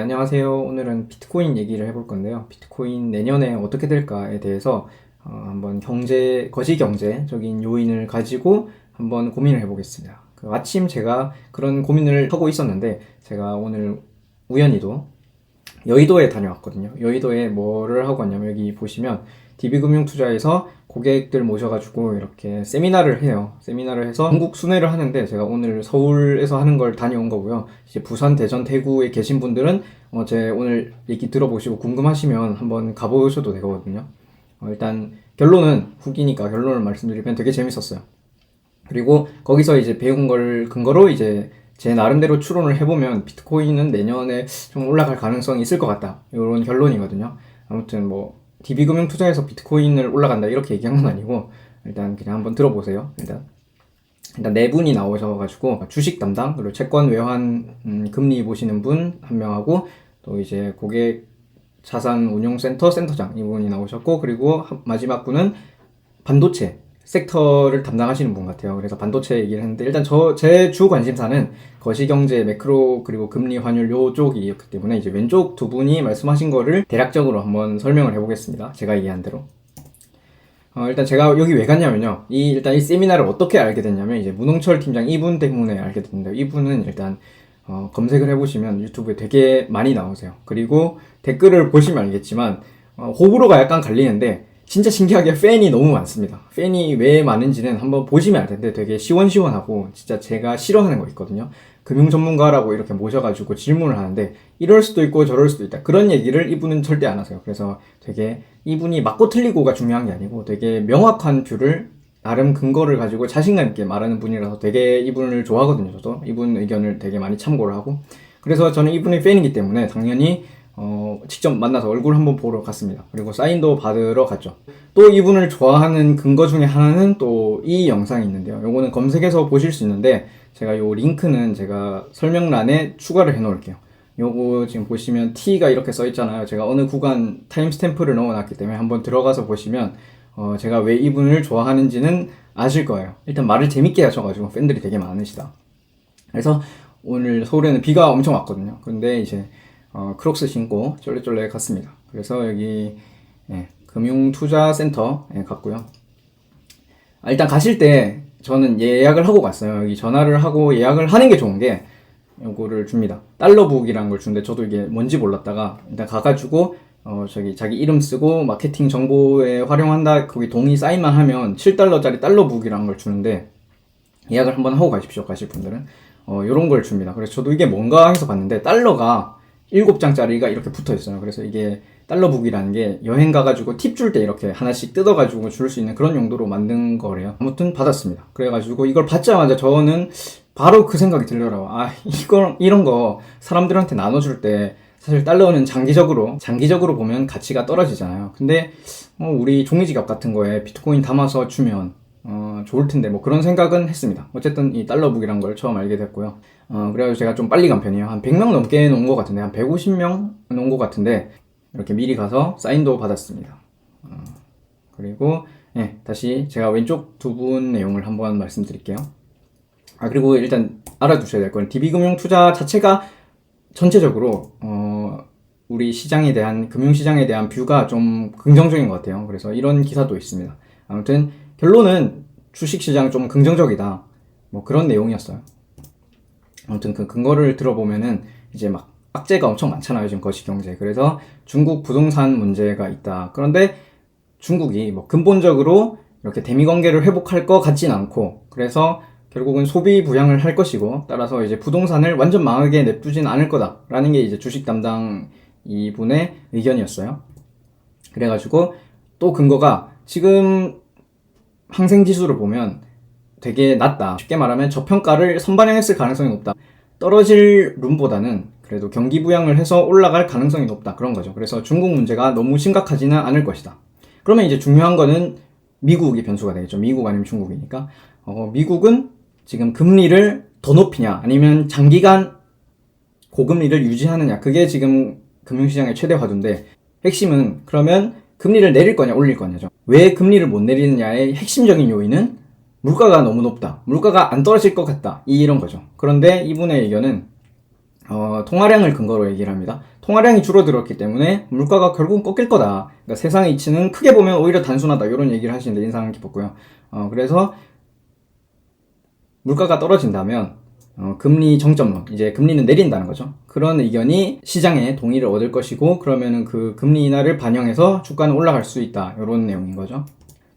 안녕하세요. 오늘은 비트코인 얘기를 해볼 건데요. 비트코인 내년에 어떻게 될까에 대해서 한번 거시경제적인 요인을 가지고 한번 고민을 해보겠습니다. 마침 제가 그런 고민을 하고 있었는데, 제가 오늘 우연히도 여의도에 다녀왔거든요. 여의도에 뭐를 하고 왔냐면, 여기 보시면 DB금융투자에서 고객들 모셔가지고 이렇게 세미나를 해요. 세미나를 해서 전국 순회를 하는데, 제가 오늘 서울에서 하는 걸 다녀온 거고요. 이제 부산, 대전, 대구에 계신 분들은 제 오늘 얘기 들어보시고 궁금하시면 한번 가보셔도 되거든요. 일단 결론은 후기니까 결론을 말씀드리면 되게 재밌었어요. 그리고 거기서 이제 배운 걸 근거로 이제 제 나름대로 추론을 해보면 비트코인은 내년에 좀 올라갈 가능성이 있을 것 같다, 이런 결론이거든요. 아무튼 뭐 DB금융 투자에서 비트코인을 올라간다 이렇게 얘기한 건 아니고, 일단 그냥 한번 들어보세요. 일단 네 분이 나오셔가지고, 주식 담당, 그리고 채권 외환 금리 보시는 분 한 명하고, 또 이제 고객 자산 운용센터 센터장 이분이 나오셨고, 그리고 마지막 분은 반도체 섹터를 담당하시는 분 같아요. 그래서 반도체 얘기를 했는데, 일단 제 주 관심사는 거시경제, 매크로, 그리고 금리, 환율 요쪽이었기 때문에 이제 왼쪽 두 분이 말씀하신 거를 대략적으로 한번 설명을 해보겠습니다. 제가 이해한 대로. 일단 제가 여기 왜 갔냐면요. 일단 이 세미나를 어떻게 알게 됐냐면, 이제 문홍철 팀장 이분 때문에 알게 됐는데요. 이분은 일단 검색을 해보시면 유튜브에 되게 많이 나오세요. 그리고 댓글을 보시면 알겠지만, 호불호가 약간 갈리는데, 진짜 신기하게 팬이 너무 많습니다. 팬이 왜 많은지는 한번 보시면 알 텐데, 되게 시원시원하고 진짜 제가 싫어하는 거 있거든요. 금융 전문가라고 이렇게 모셔가지고 질문을 하는데, 이럴 수도 있고 저럴 수도 있다, 그런 얘기를 이분은 절대 안 하세요. 그래서 되게 이분이 맞고 틀리고가 중요한 게 아니고, 되게 명확한 뷰를 나름 근거를 가지고 자신감 있게 말하는 분이라서 되게 이분을 좋아하거든요. 저도 이분 의견을 되게 많이 참고를 하고, 그래서 저는 이분의 팬이기 때문에 당연히 직접 만나서 얼굴 한번 보러 갔습니다. 그리고 사인도 받으러 갔죠. 또 이분을 좋아하는 근거 중에 하나는 또 이 영상이 있는데요. 요거는 검색해서 보실 수 있는데, 제가 요 링크는 제가 설명란에 추가를 해 놓을게요. 요거 지금 보시면 T가 이렇게 써 있잖아요. 제가 어느 구간 타임스탬프를 넣어 놨기 때문에 한번 들어가서 보시면 제가 왜 이분을 좋아하는지는 아실 거예요. 일단 말을 재밌게 하셔가지고 팬들이 되게 많으시다. 그래서 오늘 서울에는 비가 엄청 왔거든요. 근데 이제 크록스 신고 쫄래쫄래 갔습니다. 그래서 여기 금융투자센터에 갔고요. 일단 가실 때 저는 예약을 하고 갔어요. 여기 전화를 하고 예약을 하는 게 좋은 게, 요거를 줍니다. 달러북이라는 걸 주는데, 저도 이게 뭔지 몰랐다가 일단 가가지고 저기 자기 이름 쓰고 마케팅 정보에 활용한다, 거기 동의 사인만 하면 7달러짜리 달러북이라는 걸 주는데, 예약을 한번 하고 가십시오, 가실 분들은. 요런 걸 줍니다. 그래서 저도 이게 뭔가 해서 봤는데, 달러가 7장짜리가 이렇게 붙어 있어요. 그래서 이게 달러북이라는 게 여행 가가지고 팁 줄 때 이렇게 하나씩 뜯어가지고 줄 수 있는 그런 용도로 만든 거래요. 아무튼 받았습니다. 그래가지고 이걸 받자마자 저는 바로 그 생각이 들더라고요. 이런 거 사람들한테 나눠줄 때, 사실 달러는 장기적으로 보면 가치가 떨어지잖아요. 근데 우리 종이지갑 같은 거에 비트코인 담아서 주면 좋을 텐데, 뭐 그런 생각은 했습니다. 어쨌든 이 달러북이란 걸 처음 알게 됐고요. 그래가지고 제가 좀 빨리 간 편이에요. 한 100명 넘게 놓은 것 같은데, 한 150명 놓은 것 같은데, 이렇게 미리 가서 사인도 받았습니다. 그리고 다시 제가 왼쪽 두 분 내용을 한번 말씀드릴게요. 그리고 일단 알아두셔야 될 건, DB금융 투자 자체가 전체적으로 우리 시장에 대한, 금융시장에 대한 뷰가 좀 긍정적인 것 같아요. 그래서 이런 기사도 있습니다. 아무튼 결론은 주식시장 좀 긍정적이다, 뭐 그런 내용이었어요. 아무튼 그 근거를 들어보면은 이제 막 악재가 엄청 많잖아요, 지금 거시경제. 그래서 중국 부동산 문제가 있다. 그런데 중국이 뭐 근본적으로 이렇게 대미관계를 회복할 것 같진 않고, 그래서 결국은 소비 부양을 할 것이고, 따라서 이제 부동산을 완전 망하게 냅두진 않을 거다라는 게 이제 주식 담당 이분의 의견이었어요. 그래가지고 또 근거가, 지금 항생지수를 보면 되게 낮다. 쉽게 말하면 저평가를 선반영했을 가능성이 높다. 떨어질 룸보다는 그래도 경기 부양을 해서 올라갈 가능성이 높다, 그런 거죠. 그래서 중국 문제가 너무 심각하지는 않을 것이다. 그러면 이제 중요한 거는 미국이 변수가 되겠죠. 미국 아니면 중국이니까. 미국은 지금 금리를 더 높이냐, 아니면 장기간 고금리를 유지하느냐, 그게 지금 금융시장의 최대 화두인데, 핵심은 그러면 금리를 내릴 거냐 올릴 거냐죠. 왜 금리를 못 내리느냐의 핵심적인 요인은 물가가 너무 높다, 물가가 안 떨어질 것 같다, 이런 거죠. 그런데 이분의 의견은 통화량을 근거로 얘기를 합니다. 통화량이 줄어들었기 때문에 물가가 결국은 꺾일 거다. 그러니까 세상의 이치는 크게 보면 오히려 단순하다. 이런 얘기를 하시는데 인상 깊었고요. 그래서 물가가 떨어진다면 금리 정점론, 이제 금리는 내린다는 거죠. 그런 의견이 시장에 동의를 얻을 것이고, 그러면은 그 금리 인하를 반영해서 주가는 올라갈 수 있다. 이런 내용인 거죠.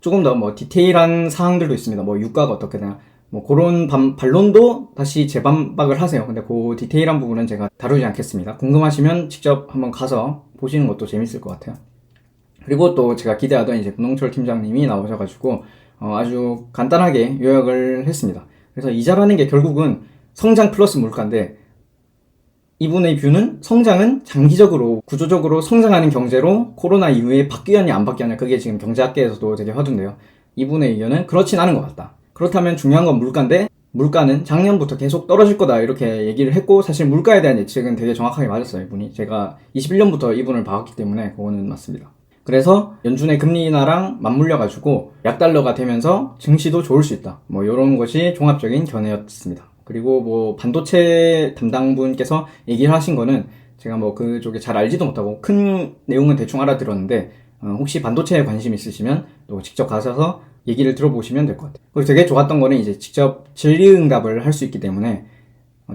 조금 더 뭐 디테일한 사항들도 있습니다. 뭐 유가가 어떻게 되나, 뭐 그런 반론도 다시 재반박을 하세요. 근데 그 디테일한 부분은 제가 다루지 않겠습니다. 궁금하시면 직접 한번 가서 보시는 것도 재밌을 것 같아요. 그리고 또 제가 기대하던 이제 문홍철 팀장님이 나오셔가지고 아주 간단하게 요약을 했습니다. 그래서 이자라는 게 결국은 성장 플러스 물가인데, 이분의 뷰는 성장은 장기적으로 구조적으로 성장하는 경제로 코로나 이후에 바뀌었냐 안 바뀌었냐, 그게 지금 경제학계에서도 되게 화두인데요. 이분의 의견은 그렇진 않은 것 같다. 그렇다면 중요한 건 물가인데, 물가는 작년부터 계속 떨어질 거다 이렇게 얘기를 했고, 사실 물가에 대한 예측은 되게 정확하게 맞았어요. 이분이. 제가 21년부터 이분을 봐왔기 때문에 그거는 맞습니다. 그래서 연준의 금리 인하랑 맞물려 가지고 약달러가 되면서 증시도 좋을 수 있다. 뭐 이런 것이 종합적인 견해였습니다. 그리고 뭐 반도체 담당분께서 얘기를 하신 거는 제가 뭐 그쪽에 잘 알지도 못하고 큰 내용은 대충 알아들었는데, 혹시 반도체에 관심 있으시면 또 직접 가셔서 얘기를 들어보시면 될 것 같아요. 그리고 되게 좋았던 거는 이제 직접 질의응답을 할 수 있기 때문에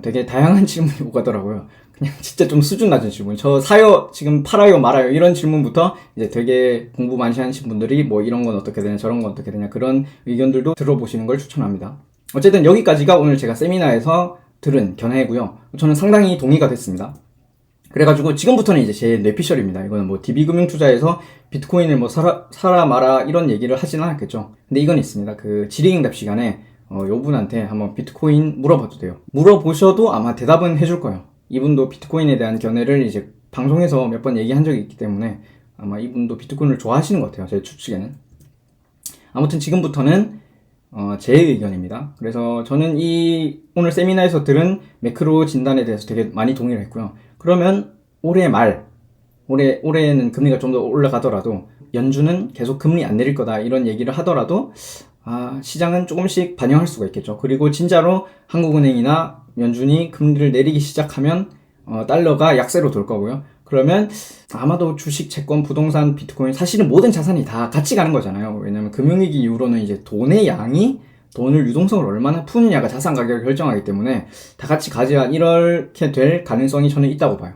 되게 다양한 질문이 오가더라고요. 그냥 진짜 좀 수준 낮은 질문. 저 사요, 지금 팔아요, 말아요. 이런 질문부터 이제 되게 공부 많이 하신 분들이 뭐 이런 건 어떻게 되냐, 저런 건 어떻게 되냐, 그런 의견들도 들어보시는 걸 추천합니다. 어쨌든 여기까지가 오늘 제가 세미나에서 들은 견해고요. 저는 상당히 동의가 됐습니다. 그래가지고 지금부터는 이제 제 뇌피셜입니다. 이거는 뭐 DB금융투자에서 비트코인을 뭐 사라 마라 이런 얘기를 하지는 않았겠죠. 근데 이건 있습니다. 그 질의응답 시간에 요 분한테 한번 비트코인 물어봐도 돼요. 물어보셔도 아마 대답은 해줄 거예요. 이분도 비트코인에 대한 견해를 이제 방송에서 몇 번 얘기한 적이 있기 때문에 아마 이분도 비트코인을 좋아하시는 것 같아요. 제 추측에는. 아무튼 지금부터는 제 의견입니다. 그래서 저는 이 오늘 세미나에서 들은 매크로 진단에 대해서 되게 많이 동의를 했고요. 그러면 올해는 금리가 좀 더 올라가더라도 연준은 계속 금리 안 내릴 거다 이런 얘기를 하더라도 시장은 조금씩 반영할 수가 있겠죠. 그리고 진짜로 한국은행이나 연준이 금리를 내리기 시작하면 달러가 약세로 돌 거고요. 그러면 아마도 주식, 채권, 부동산, 비트코인, 사실은 모든 자산이 다 같이 가는 거잖아요. 왜냐면 금융위기 이후로는 이제 돈의 양이 돈을 유동성을 얼마나 푸느냐가 자산 가격을 결정하기 때문에 다 같이 가져야 이렇게 될 가능성이 저는 있다고 봐요.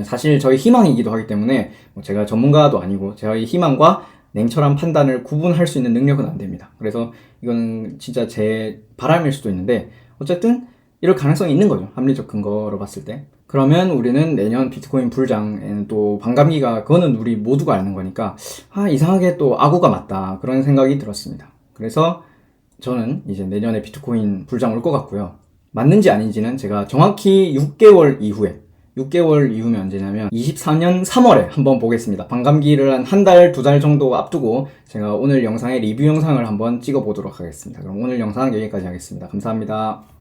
사실 저희 희망이기도 하기 때문에 제가 전문가도 아니고 저희 희망과 냉철한 판단을 구분할 수 있는 능력은 안 됩니다. 그래서 이건 진짜 제 바람일 수도 있는데, 어쨌든 이럴 가능성이 있는 거죠. 합리적 근거로 봤을 때. 그러면 우리는 내년 비트코인 불장에는 또 반감기가, 그거는 우리 모두가 아는 거니까 이상하게 또 악우가 맞다 그런 생각이 들었습니다. 그래서 저는 이제 내년에 비트코인 불장 올 것 같고요. 맞는지 아닌지는 제가 정확히 6개월 이후면 언제냐면 24년 3월에 한번 보겠습니다. 반감기를 한 달, 2달 정도 앞두고 제가 오늘 영상에 리뷰 영상을 한번 찍어 보도록 하겠습니다. 그럼 오늘 영상 여기까지 하겠습니다. 감사합니다.